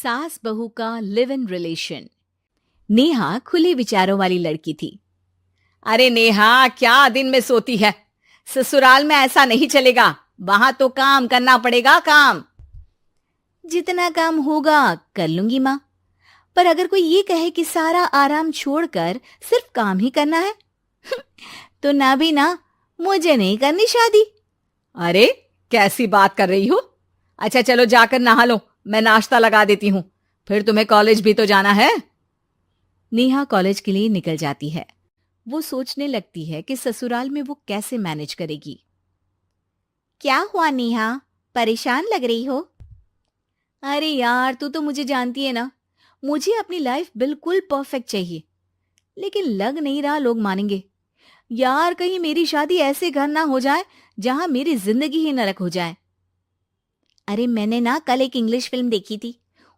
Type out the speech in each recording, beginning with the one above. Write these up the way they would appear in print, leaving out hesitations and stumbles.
सास बहू का लिव इन रिलेशन। नेहा खुले विचारों वाली लड़की थी। अरे नेहा, क्या दिन में सोती है? ससुराल में ऐसा नहीं चलेगा, वहां तो काम करना पड़ेगा। काम जितना काम होगा कर लूंगी माँ, पर अगर कोई ये कहे कि सारा आराम छोड़कर सिर्फ काम ही करना है तो ना भी ना, मुझे नहीं करनी शादी। अरे कैसी बात कर रही हो? अच्छा चलो जाकर नहा लो, मैं नाश्ता लगा देती हूँ, फिर तुम्हें कॉलेज भी तो जाना है। नेहा कॉलेज के लिए निकल जाती है। वो सोचने लगती है कि ससुराल में वो कैसे मैनेज करेगी। क्या हुआ नेहा, परेशान लग रही हो? अरे यार, तू तो मुझे जानती है ना, मुझे अपनी लाइफ बिल्कुल परफेक्ट चाहिए, लेकिन लग नहीं रहा लोग मानेंगे। यार, कहीं मेरी शादी ऐसे घर ना हो जाए जहां मेरी जिंदगी ही नरक हो जाए। अरे मैंने ना कल एक इंग्लिश फिल्म देखी थी,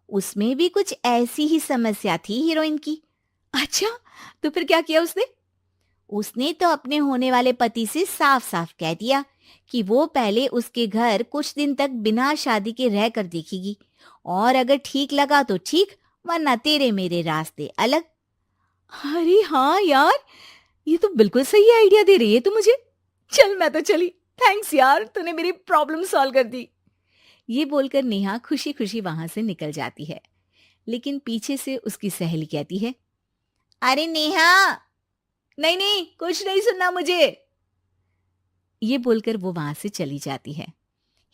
उसमें भी कुछ ऐसी ही समस्या थी हीरोइन की। अच्छा, तो फिर क्या किया उसने? उसने तो अपने होने वाले पति से साफ साफ कह दिया कि वो पहले उसके घर कुछ दिन तक बिना शादी के रह कर देखेगी, और अगर ठीक लगा तो ठीक, वरना तेरे मेरे रास्ते अलग। अरे हाँ यार, ये तो बिल्कुल सही आइडिया दे रही है तू मुझे। चल मैं तो चली, थैंक्स यार, तूने मेरी प्रॉब्लम सॉल्व कर दी। ये बोलकर नेहा खुशी खुशी वहां से निकल जाती है, लेकिन पीछे से उसकी सहेली कहती है, अरे नेहा, नहीं नहीं, कुछ नहीं सुनना मुझे। ये बोलकर वो वहां से चली जाती है।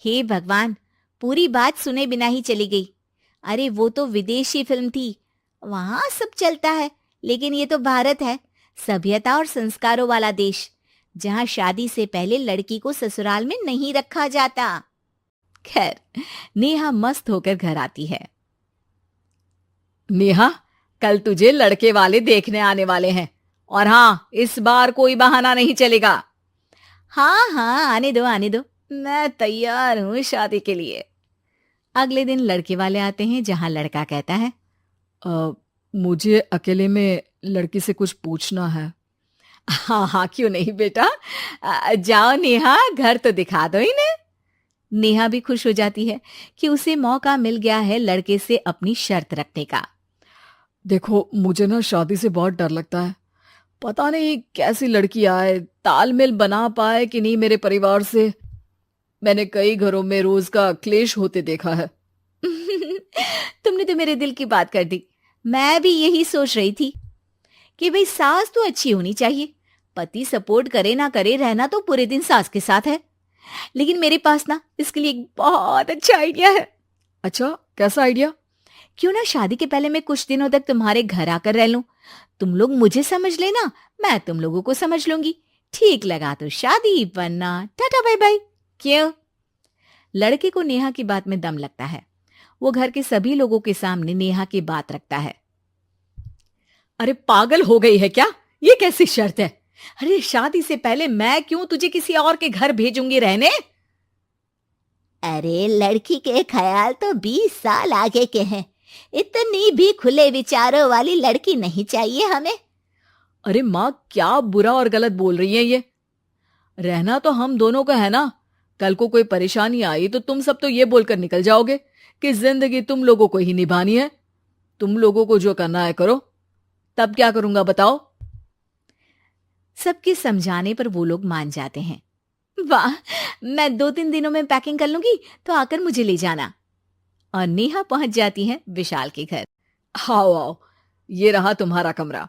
हे भगवान, पूरी बात सुने बिना ही चली गई। अरे वो तो विदेशी फिल्म थी, वहां सब चलता है, लेकिन ये तो भारत है, सभ्यता और संस्कारों वाला देश, जहां शादी से पहले लड़की को ससुराल में नहीं रखा जाता। खैर, नेहा मस्त होकर घर आती है। नेहा, कल तुझे लड़के वाले देखने आने वाले हैं, और हाँ, इस बार कोई बहाना नहीं चलेगा। हाँ हाँ, आने दो आने दो, मैं तैयार हूं शादी के लिए। अगले दिन लड़के वाले आते हैं, जहां लड़का कहता है, मुझे अकेले में लड़की से कुछ पूछना है। हाँ हाँ, क्यों नहीं बेटा, जाओ नेहा, घर तो दिखा दो इन्हें। नेहा भी खुश हो जाती है कि उसे मौका मिल गया है लड़के से अपनी शर्त रखने का। देखो, मुझे ना शादी से बहुत डर लगता है, पता नहीं कैसी लड़की आए, तालमेल बना पाए कि नहीं मेरे परिवार से। मैंने कई घरों में रोज का क्लेश होते देखा है। तुमने तो मेरे दिल की बात कर दी। मैं भी यही सोच रही थी कि भाई सास तो अच्छी होनी चाहिए, पति सपोर्ट करे ना करे, रहना तो पूरे दिन सास के साथ है। लेकिन मेरे पास ना इसके लिए एक बहुत अच्छा आइडिया है। अच्छा, कैसा आइडिया? क्यों ना शादी के पहले मैं कुछ दिनों तक तुम्हारे घर आकर रह लूं, तुम लोग मुझे समझ लेना, मैं तुम लोगों को समझ लूंगी। ठीक लगा तो शादी, वरना टाटा बाय बाय। क्यों? लड़के को नेहा की बात में दम लगता है। वो घर के सभी लोगों के सामने नेहा की बात रखता है। अरे पागल हो गई है क्या? ये कैसी शर्त है? अरे शादी से पहले मैं क्यों तुझे किसी और के घर भेजूंगी रहने? अरे लड़की के ख्याल तो 20 साल आगे के हैं, इतनी भी खुले विचारों वाली लड़की नहीं चाहिए हमें। अरे माँ, क्या बुरा और गलत बोल रही है ये? रहना तो हम दोनों का है ना। कल को कोई परेशानी आई तो तुम सब तो ये बोलकर निकल जाओगे कि जिंदगी तुम लोगों को ही निभानी है, तुम लोगों को जो करना है करो। तब क्या करूंगा बताओ? सबके समझाने पर वो लोग मान जाते हैं। वाह, मैं 2-3 दिनों में पैकिंग कर लूंगी, तो आकर मुझे ले जाना। और नेहा पहुंच जाती है विशाल के घर। आओ आओ, ये रहा तुम्हारा कमरा।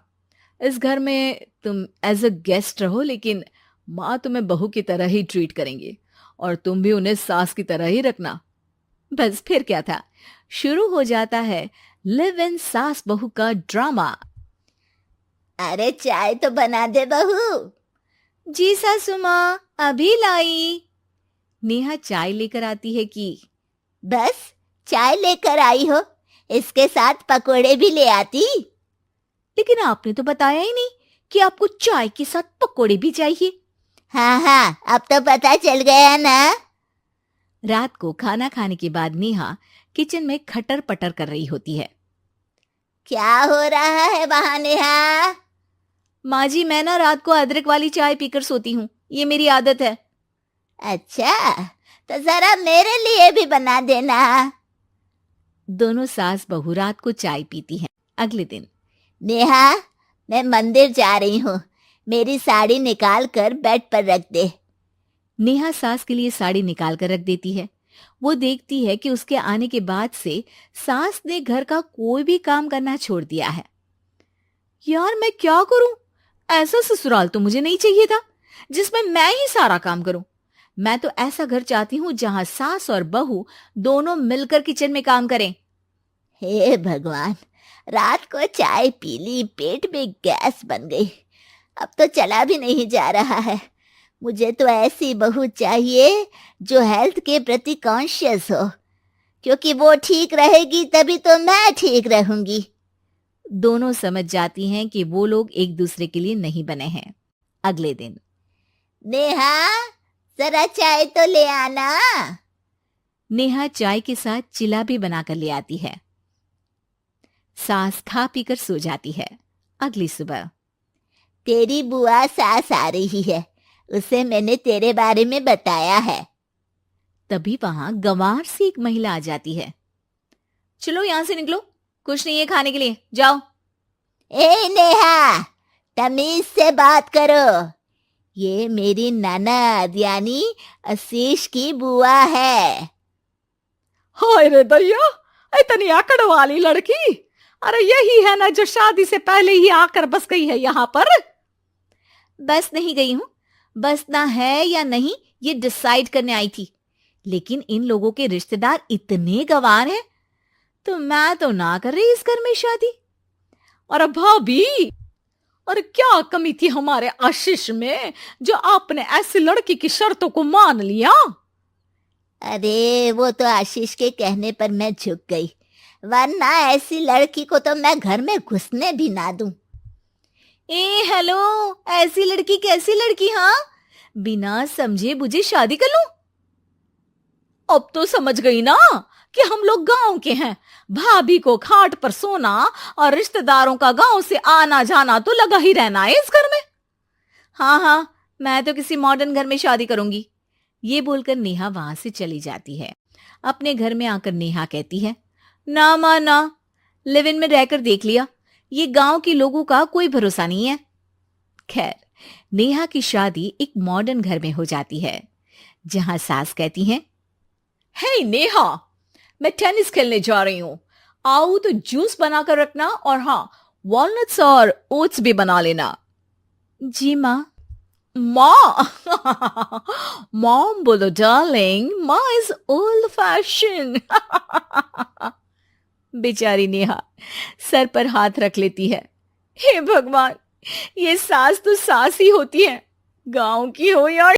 इस घर में तुम एज अ गेस्ट रहो, लेकिन माँ तुम्हें बहू की तरह ही ट्रीट करेंगी, और तुम भी उन्हें सास की तरह ही रखना। बस फिर क्या था, शुरू हो जाता है लिव इन सास बहू का ड्रामा। अरे चाय तो बना दे बहू। जी सासू माँ, अभी लाई। नेहा चाय लेकर आती है कि बस चाय लेकर आई हो, इसके साथ पकोड़े भी ले आती। लेकिन आपने तो बताया ही नहीं कि आपको चाय के साथ पकोड़े भी चाहिए। हाँ हाँ, अब तो पता चल गया ना। रात को खाना खाने के बाद नेहा किचन में खटर पटर कर रही होती है। क्या हो रहा है वहां नेहा? माँ जी, मैं ना रात को अदरक वाली चाय पीकर सोती हूँ, ये मेरी आदत है। अच्छा, तो जरा मेरे लिए भी बना देना। दोनों सास बहू रात को चाय पीती हैं। अगले दिन, नेहा, मैं मंदिर जा रही हूँ, मेरी साड़ी निकाल कर बेड पर रख दे। नेहा सास के लिए साड़ी निकाल कर रख देती है। वो देखती है कि उसके आने के बाद से सास ने घर का कोई भी काम करना छोड़ दिया है। यार मैं क्या करूं? ऐसा ससुराल तो मुझे नहीं चाहिए था जिसमें मैं ही सारा काम करूं। मैं तो ऐसा घर चाहती हूं जहां सास और बहू दोनों मिलकर किचन में काम करें। हे भगवान, रात को चाय पी ली, पेट में गैस बन गई, अब तो चला भी नहीं जा रहा है। मुझे तो ऐसी बहू चाहिए जो हेल्थ के प्रति कॉन्शियस हो, क्योंकि वो ठीक रहेगी तभी तो मैं ठीक रहूंगी। दोनों समझ जाती हैं कि वो लोग एक दूसरे के लिए नहीं बने हैं। अगले दिन, नेहा, जरा चाय तो ले आना। नेहा चाय के साथ चिला भी बनाकर ले आती है। सास खा पीकर सो जाती है। अगली सुबह, तेरी बुआ सास आ रही है, उसे मैंने तेरे बारे में बताया है। तभी वहां गंवार से एक महिला आ जाती है। चलो यहां से निकलो, कुछ नहीं है खाने के लिए, जाओ। ए नेहा, तमीज से बात करो, ये मेरी ननद यानी आशीष की बुआ है। हाय रे दैया, इतनी आकड़ वाली लड़की! अरे यही है ना जो शादी से पहले ही आकर बस गई है यहाँ पर। बस नहीं गई हूं, बसना है या नहीं ये डिसाइड करने आई थी, लेकिन इन लोगों के रिश्तेदार इतने गंवार हैं तो मैं तो ना कर रही इस घर में शादी। और भाभी, और क्या कमी थी हमारे आशीष में जो आपने ऐसी लड़की की शर्तों को मान लिया? अरे वो तो आशीष के कहने पर मैं झुक गई, वरना ऐसी लड़की को तो मैं घर में घुसने भी ना दूं। ए हेलो, ऐसी लड़की कैसी लड़की? हाँ, बिना समझे बुझे शादी कर लूं? अब तो समझ गई ना कि हम लोग गांव के हैं। भाभी को खाट पर सोना और रिश्तेदारों का गांव से आना जाना तो लगा ही रहना है इस घर में। हाँ हाँ, मैं तो किसी मॉडर्न घर में शादी करूंगी। ये बोलकर नेहा वहां से चली जाती है। अपने घर में आकर नेहा कहती है, ना मां ना, लिव इन में रहकर देख लिया, ये गांव के लोगों का कोई भरोसा नहीं है। खैर, नेहा की शादी एक मॉडर्न घर में हो जाती है जहां सास कहती हैं, हे नेहा, मैं टेनिस खेलने जा रही हूं, आओ तो जूस बनाकर रखना, और हाँ, वॉलनट्स और ओट्स भी बना लेना। जी माँ। माँ मॉम बोलो डार्लिंग, माँ इज ओल्ड फैशन। बेचारी नेहा सर पर हाथ रख लेती है। हे भगवान, ये सास तो सास ही होती है, गांव की हो या